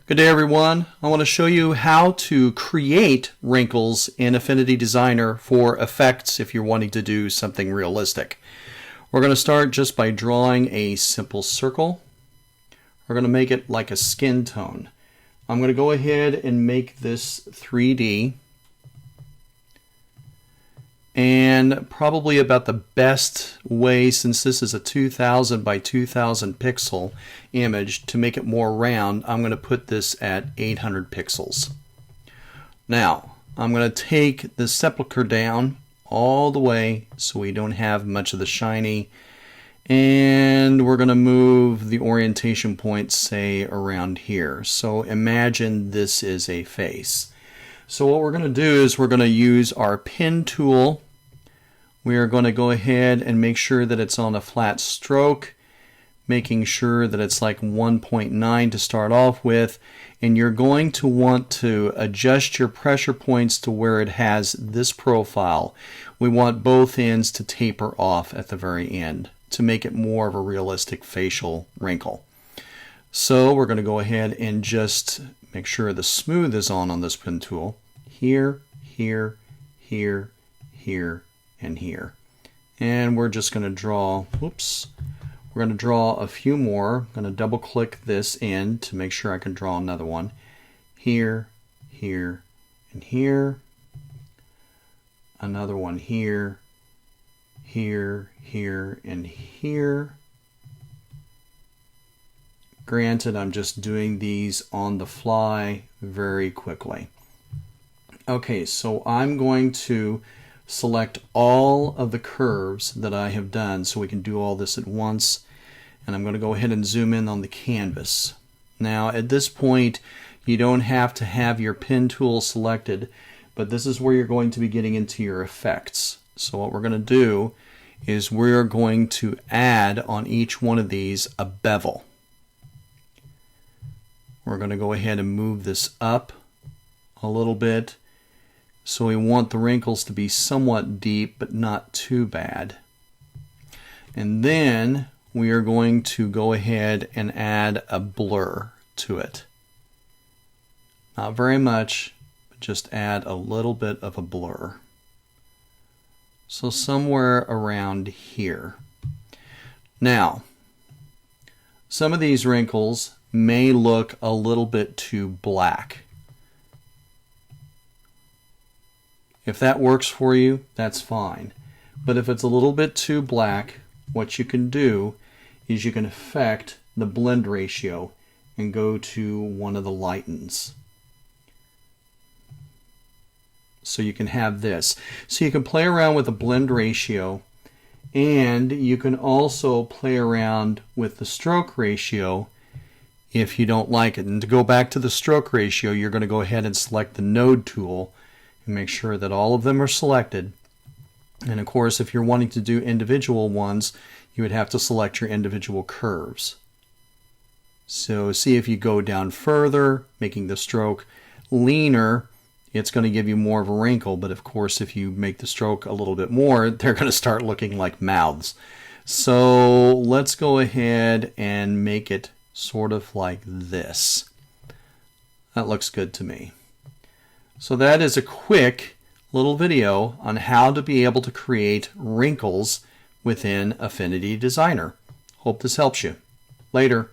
Good day everyone. I want to show you how to create wrinkles in Affinity Designer for effects if you're wanting to do something realistic. We're going to start just by drawing a simple circle. We're going to make it like a skin tone. I'm going to go ahead and make this 3D. And probably about the best way, since this is a 2000 by 2000 pixel image, to make it more round, I'm going to put this at 800 pixels. Now, I'm going to take the sepulcher down all the way so we don't have much of the shiny, and we're going to move the orientation point, say, around here. So imagine this is a face. So what we're going to do is we're going to use our pen tool. We are going to go ahead and make sure that it's on a flat stroke, making sure that it's like 1.9 to start off with, and you're going to want to adjust your pressure points to where it has this profile. We want both ends to taper off at the very end to make it more of a realistic facial wrinkle. So we're going to go ahead and just make sure the smooth is on this pen tool. Here, here, here, here, and here. And we're just going to draw, we're going to draw a few more. I'm going to double click this in to make sure I can draw another one. Here, here, and here. Another one here, here, here, and here. Granted, I'm just doing these on the fly very quickly. Okay, so I'm going to select all of the curves that I have done so we can do all this at once, and I'm going to go ahead and zoom in on the canvas. Now at this point you don't have to have your pen tool selected, but this is where you're going to be getting into your effects. So what we're going to do is we're going to add on each one of these a bevel. We're going to go ahead and move this up a little bit. So we want the wrinkles to be somewhat deep, but not too bad. And then we are going to go ahead and add a blur to it. Not very much, but just add a little bit of a blur. So somewhere around here. Now, some of these wrinkles may look a little bit too black. If that works for you, that's fine. But if it's a little bit too black, what you can do is you can affect the blend ratio and go to one of the lightens. So you can have this. So you can play around with the blend ratio, and you can also play around with the stroke ratio if you don't like it. And to go back to the stroke ratio, you're going to go ahead and select the node tool. Make sure that all of them are selected. And of course, if you're wanting to do individual ones, you would have to select your individual curves. So see, if you go down further, making the stroke leaner, it's going to give you more of a wrinkle. But of course, if you make the stroke a little bit more, they're going to start looking like mouths. So let's go ahead and make it sort of like this. That looks good to me. So that is a quick little video on how to be able to create wrinkles within Affinity Designer. Hope this helps you. Later.